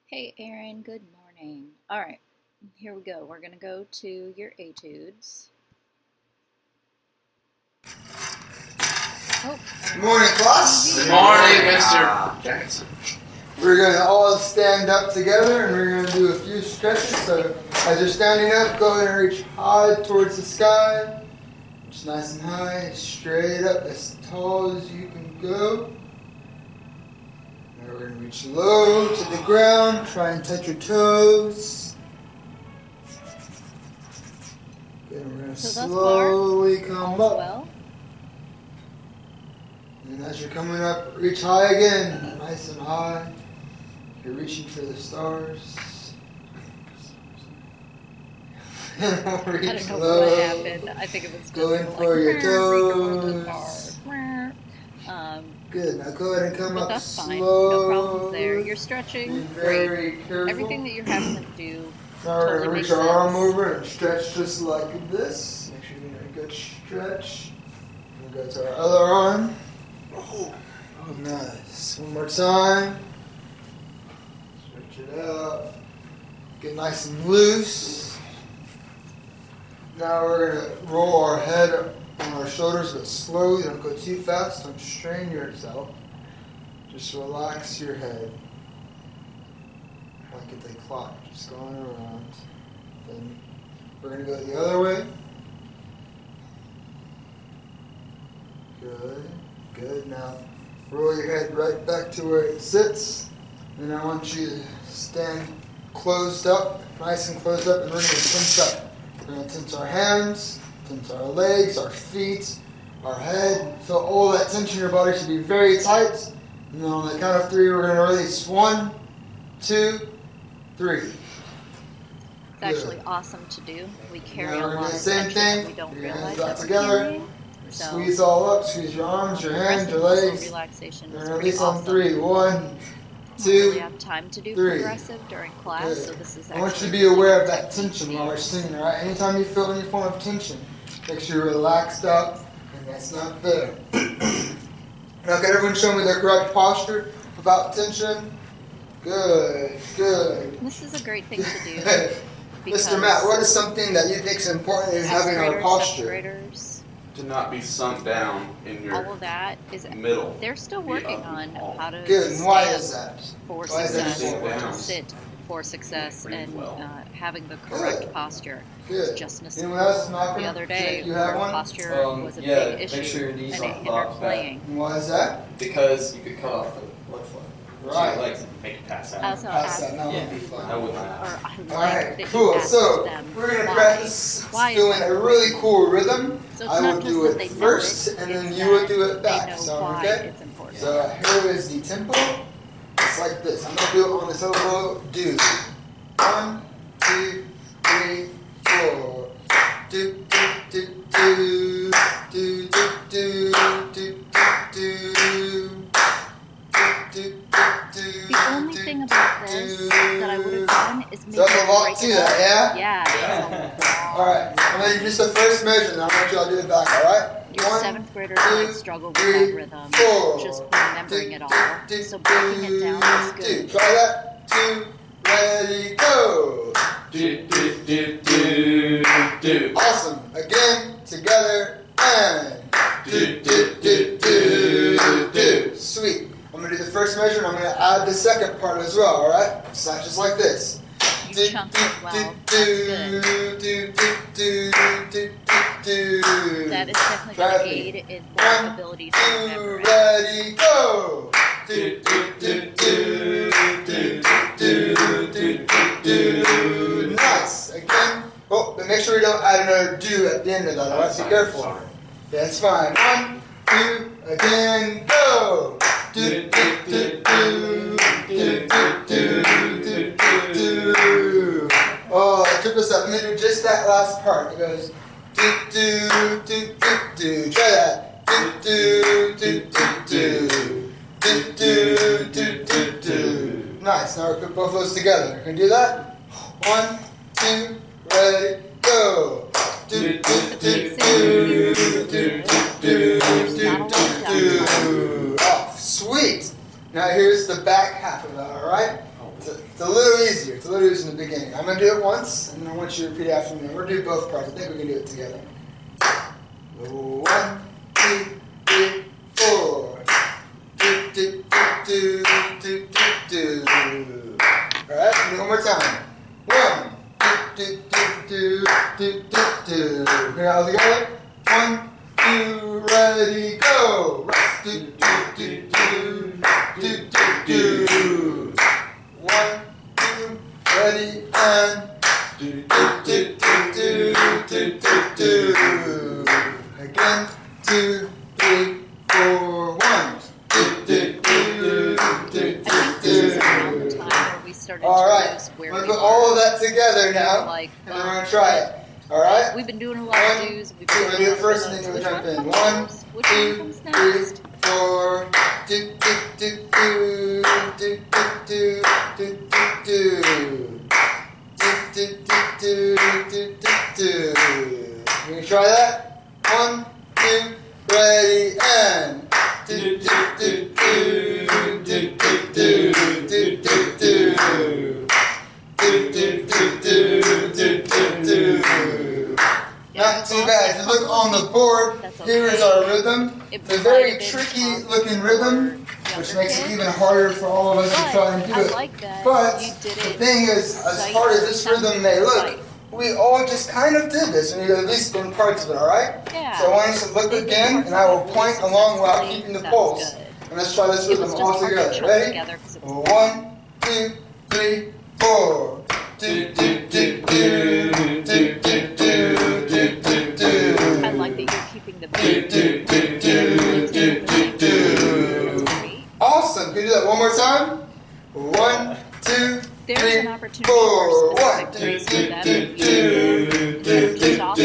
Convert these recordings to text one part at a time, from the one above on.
Hey Aaron, good morning. All right, here we go. We're going to go to your etudes. Oh, good morning, class. Good morning, Mr. Jackson. We're going to all stand up together and we're going to do a few stretches. So as you're standing up, go ahead and reach high towards the sky. Just nice and high, straight up, as tall as you can go. Now we're going to reach low to the ground. Try and touch your toes. Good, we're going to slowly come up. Well. And as you're coming up, reach high again. Nice and high. You're reaching for the stars. I don't know low. what happened. I think it was just going like, for your toes. Good. Now go ahead and come up that's slow. fine. No problems there. You're stretching. Very careful. Everything that you're having to do. Now we're totally going to reach our arm over and stretch just like this. Make sure you're getting a good stretch. We'll go to our other arm. Oh, nice. One more time. Stretch it out. Get nice and loose. Now we're going to roll our head on our shoulders, but slowly. Don't go too fast. Don't strain yourself. Just relax your head. Like it's a clock, just going around. Then we're going to go the other way. Good. Good. Now roll your head right back to where it sits. And I want you to stand closed up, nice and closed up, and we're going to tense up. We're going to tense our hands, tense our legs, our feet, our head. Feel all that tension in your body should be very tight. And then on the count of 3, we're going to release. 1, 2, 3. It's actually awesome to do. We carry a now lot of same tension thing. that we don't Your realize hands that out we're together. carrying. So Squeeze all up. Squeeze your arms, your hands, your legs. Relaxation is And pretty release on awesome. 3. 1, I don't 2, really have time to do 3. progressive during class, Good. so this is I want you to actually be aware of really that tension while we're singing, alright? Anytime you feel any form of tension, make sure you're relaxed up and that's not there. Now, can everyone show me their correct posture without tension? Good, good. This is a great thing to do. Mr. Matt, what is something that you think is important in having our posture? Graders, To not be sunk down in your all of that is middle. They're still working on how to Good, and why stand is that? for Why is that success, important? or to sit for success, and well. having the correct Good. posture. Good. It's just missing. Anyone else, Malcolm? The other day, You have where one? posture was a yeah, big issue, make sure your knees and don't it hindered lock playing. And why is that? because you could cut off the blood flow. Right. So your legs make it pass out. Also, Pass that, ask, that Yeah. would be fun. That would or not. I like Alright, that cool. you asked So them we're going to why. practice Why is doing that? a really cool rhythm. So it's I not will just do that they it know first, it, and then it's you will that do it back. They know Sound why okay? it's important. So here is the tempo. It's like this. I'm going to do it on the syllable do. 1, 2, 3, 4. Do, do, do, do. Do, do, do, do, do, do. The only thing about this that I would have done is maybe So that's a lot break to it that, up. yeah? Yeah. It's a lot. Alright, I'm going to do just the first measure, and I'm going to let y'all do it back, alright? Your 7th graders might struggle with that rhythm, just remembering it all. So breaking it down is good. Try that. 2, ready, go. Do, do, do, do, do. Awesome. Again, together, and Do, do, do, do, do. Sweet. I'm going to do the first measure, and I'm going to add the second part as well, alright? So that's just like this. You chunked it well. That's good. That is definitely going to aid in their ability to remember it. Ready, go. Do, do, do, do, do, do, do, do. Nice. Again. Oh, but make sure you don't add another do at the end of that, alright? Be careful. Sorry. That's fine. 1, 2, again, go. Do, do, do, do, do, do, do, do, do. Oh, it took us up. Let me do just that last part. It goes do, do, do, do, do. Try that. Do, do, do, do, do. Do, do, do, do, do. Nice. Now we'll put both those together. Can you do that? 1, 2, ready, go. Do, do, do, do, do, do, do, do, do. Oh, sweet. Now here's the back half of that, alright? It's a little easier. It's a little easier in the beginning. I'm going to do it once, and then I want you to repeat after me. We're going to do both parts. I think we can do it together. 1, 2, 3, 4. Do, do, do, do, do, do. All right, one more time. 1, do, do, do, do, do. Here, all together. 1, 2, ready, go. Do, do, do, do, do, do, do. 1, 2, ready, and do, do, do, do, do, do, do. Again, 2, 3, 4, 1. Do, do, do, do, do, do. All right, we're going to put all of that together now, and then we're going to try it. All right? We've been doing a lot of do's. We're going to do it first, and then we'll jump in. 1, 2, 3, 4. Do, do, do, do, do, do, do, do, do. Do, do, do, do, do, do. You going to try that? 1, 2, ready, and do, do, do, do, do, do, do, do, do, do. Do, do, do, do, do, do, do. Not too bad. If you look on the board, here is our rhythm. It's a very tricky looking rhythm, which makes it even harder for all of us to try and do it. But the thing is, as hard as this rhythm may look, we all just kind of did this, and you at least learned parts of it, alright? So I want us to look again, and I will point along while keeping the pulse. And let's try this rhythm all together. Ready? 1, 2, 3, 4. Do, do, do, do, do, do, do, do, do, do. I like that you're keeping the beat. Do, do, do, do, do, do. Awesome. Can you do that one more time? 1, 2, 3, 4. 1, 2, 3, 4. Just awesome.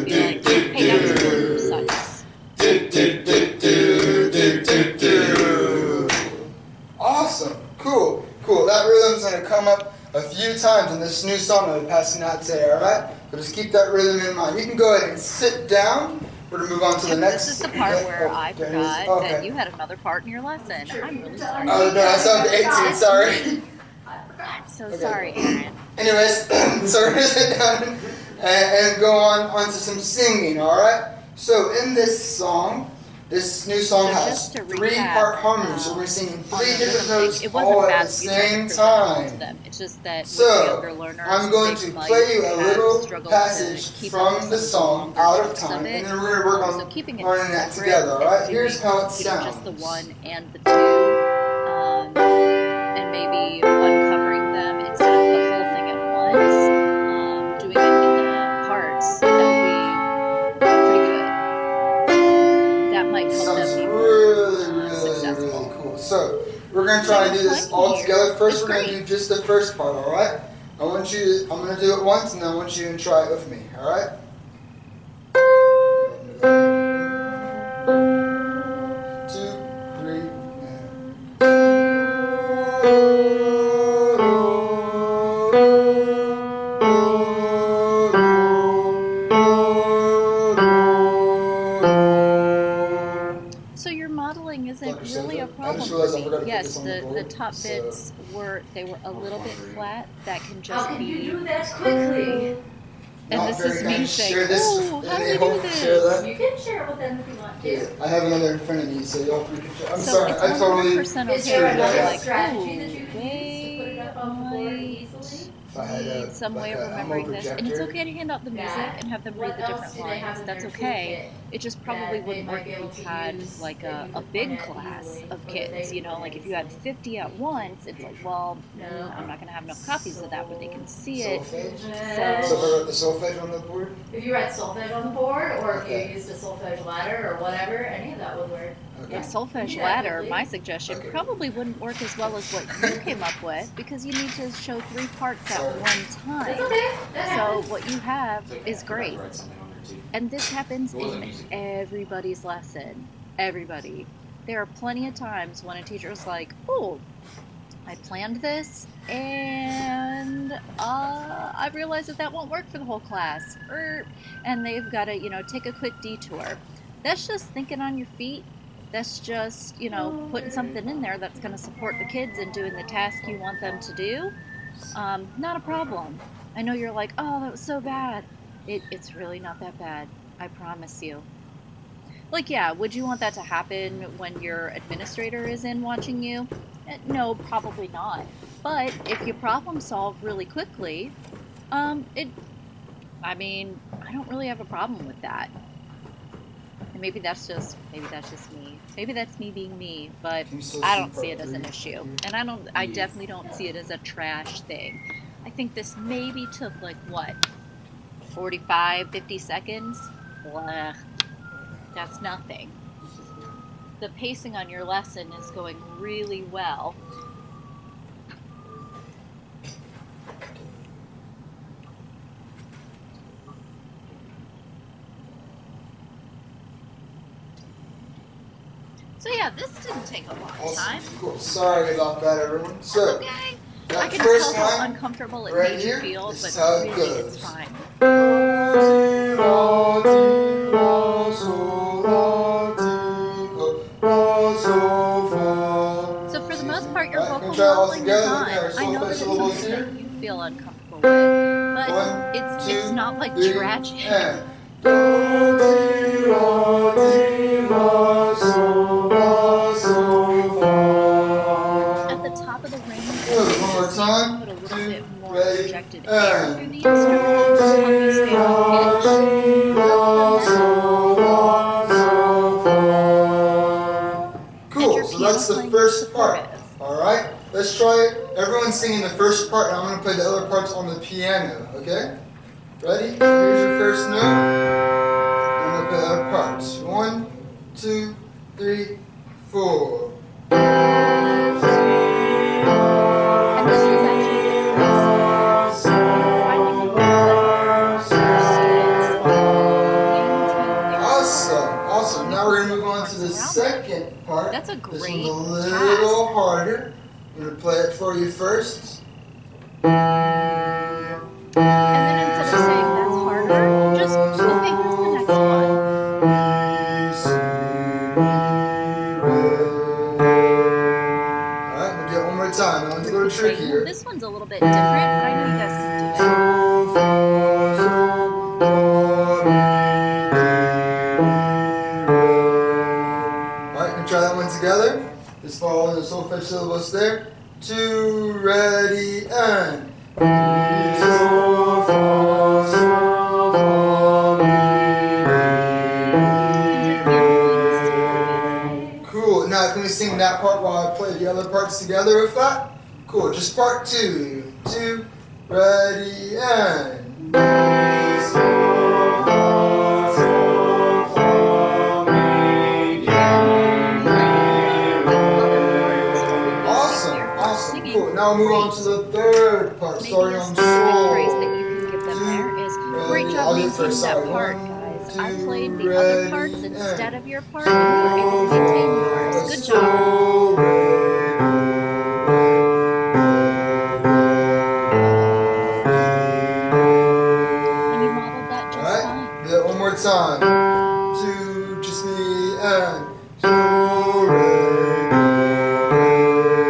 Be like, hey, that was really precise. Do, do, do, do, do, do, do. Awesome. Cool. Cool. That rhythm's going to come up a few times in this new song that we're passing out today, alright? So just keep that rhythm in mind. You can go ahead and sit down. We're going to move on to the next. This is the part where I forgot that you had another part in your lesson. I'm really sorry. Oh, no, I sounded 18, sorry. I'm so sorry, Aaron. Anyways, so we're going to sit down and go on to some singing, alright? So in this song, this new song has 3-part harmony, so we're singing 3 different notes all at the same time. It's just that so I'm going to play you a little passage from the song out of time, and then we're going to work on learning that together. All right? Here's how it sounds. Just the 1 and the 2, and maybe uncovering them instead of the whole thing at once. Doing it in the parts. That would be pretty good. That might help them be more successful. Really cool. So we're going to try and do this all together. First, we're going to do just the first part, all right? I'm going to do it once, and then I want you to try it with me, all right? 2, 3, and... Isn't really a problem for me. Yes, the top bits were a little bit flat. That can just be. How can you do that quickly? And this is me saying, "Oh, how do we do this?" You can share it with them if you want to. I have another in front of me, so y'all three can share. I'm so sorry, it's I totally. 100% Is there another like, strategy that you can wait, use to put it up on the board easily? need some way of remembering this, and it's okay to hand out the music and have them read the different lines. That's okay. It just probably wouldn't work if you had like a big class of kids, you know, like if you had 50 at once, it's like, well, I'm not going to have enough copies of that where they can see it. So if I wrote the solfege on the board? If you write solfege on the board, or if you used a solfege ladder or whatever, any of that would work. Yeah, solfege ladder, my suggestion, probably wouldn't work as well as what you came up with, because you need to show 3 parts at one time. So what you have is great. And this happens in everybody's lesson. Everybody. There are plenty of times when a teacher is like, oh, I planned this, and I realized that won't work for the whole class. And they've got to, take a quick detour. That's just thinking on your feet. That's just, you know, putting something in there that's going to support the kids in doing the task you want them to do. Not a problem. I know you're like, oh, that was so bad. It's really not that bad. I promise you. Like, yeah, would you want that to happen when your administrator is in watching you? No, probably not. But if you problem solve really quickly, I don't really have a problem with that. And maybe that's just me. Maybe that's me being me, but I don't see it as an issue. And I definitely don't see it as a trash thing. I think this maybe took like, what, 45, 50 seconds? Blah. That's nothing. The pacing on your lesson is going really well. So yeah, this didn't take a long time. Cool. Sorry about that, everyone. So, okay. that I can first tell how line uncomfortable it right made here, you feel, this but is how it really goes. it's fine. So for the most part, your vocal modeling is on. I know that it's something that you feel uncomfortable with, but it's not like tragic. At the top of the range, one more time. put a little bit more Ready, projected air through the instrument to help you stay on pitch. Cool, so that's the first part. Alright, let's try it. Everyone's singing the first part, and I'm going to play the other parts on the piano, okay? Ready? Here's your first note. I'm going to play the other parts. 1, 2, 3, 4. And this is Awesome. Now we're going to move on to the second part. That's a This great one's a little harder. I'm going to play it for you first. And then instead of saying that's harder, just, okay, here's the next one. Alright, we'll do it one more time. That one's a little trickier. This one's a little bit different, but I know you guys can do it. Alright, can we try that one together? Just follow the solfege syllables there. 2, ready, and. Cool. Now can we sing that part while I play the other parts together with that? Cool. Just part 2. 2, ready, and. Awesome. Cool. Now we'll move on to the third part, starting on Maybe praise soul. that you can give them there is great job maintaining that part, guys. I played the other parts instead of your part, and you were able to maintain yours. Good job. And you modeled that just fine. Do that one more time. 2, just me, and. Do, re,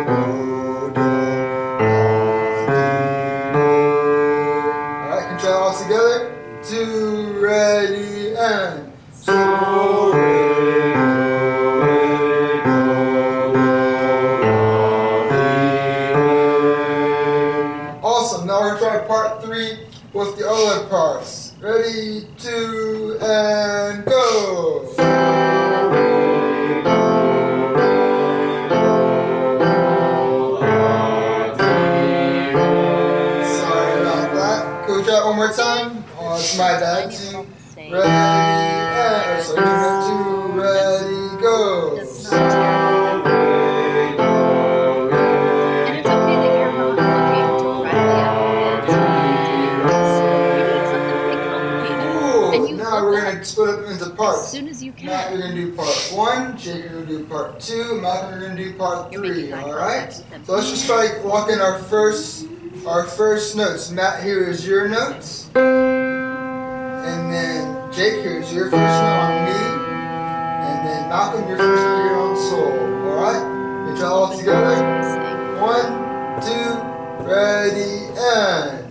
do, do. Alright, can we try it all together? 2, ready, and. Do, re, awesome, now we're going to try part 3 with the other parts. Ready, 2, and go! Sorry about that. Can we try it one more time? Oh, it's my bad. 2, ready, and. So 2, ready, go! It's not terrible. And it's okay that you're not looking directly at the Cool. and you Now we're going to split it into parts. as soon as you Matt, can. we're going to do part 1, Jake, you're going to do part 2, Matt, we're going to do part You're 3, making eye alright? contact with them. So let's just try walking our first notes. Matt, here is your notes. And then Jake, here's your first note on me. And then knock on your first finger on the sole. Alright? You tell all together. 1, 2, ready, and.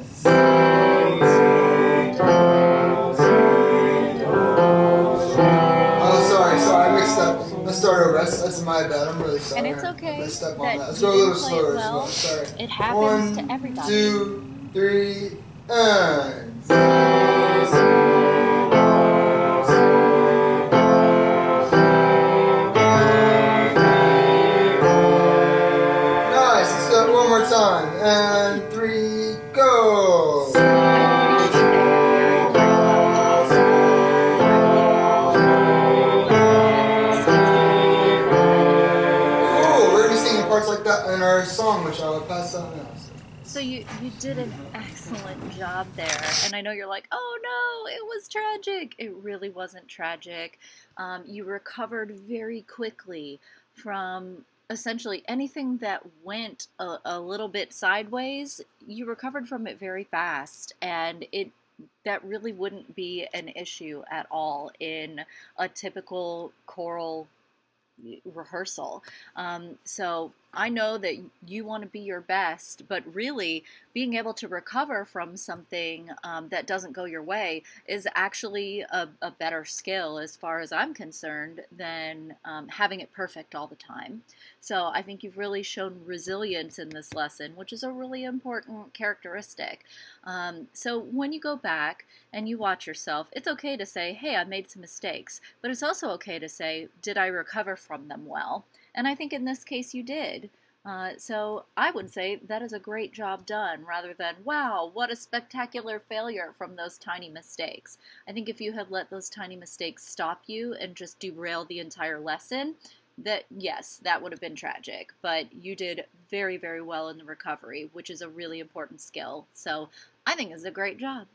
Oh, sorry, I mixed up. Let's start over. That's my bad. I'm really sorry. And it's okay. Let's step on that that. Let's you go a little didn't play slower it as well. well. Sorry. It happens to everybody. 1, 2, 3, and. Nice. Let's do it one more time. And 3, go. Parts like that in our song, which I will pass on now. So you did an excellent job there, and I know you're like, oh no, it was tragic. It really wasn't tragic. You recovered very quickly from essentially anything that went a little bit sideways. You recovered from it very fast, and that really wouldn't be an issue at all in a typical choral rehearsal. So I know that you want to be your best, but really being able to recover from something that doesn't go your way is actually a better skill as far as I'm concerned than having it perfect all the time. So I think you've really shown resilience in this lesson, which is a really important characteristic. So when you go back and you watch yourself, it's okay to say, hey, I made some mistakes, but it's also okay to say, did I recover from them well? And I think in this case you did. So I would say that is a great job done rather than, wow, what a spectacular failure from those tiny mistakes. I think if you had let those tiny mistakes stop you and just derail the entire lesson, that yes, that would have been tragic, but you did very, very well in the recovery, which is a really important skill. So I think it's a great job.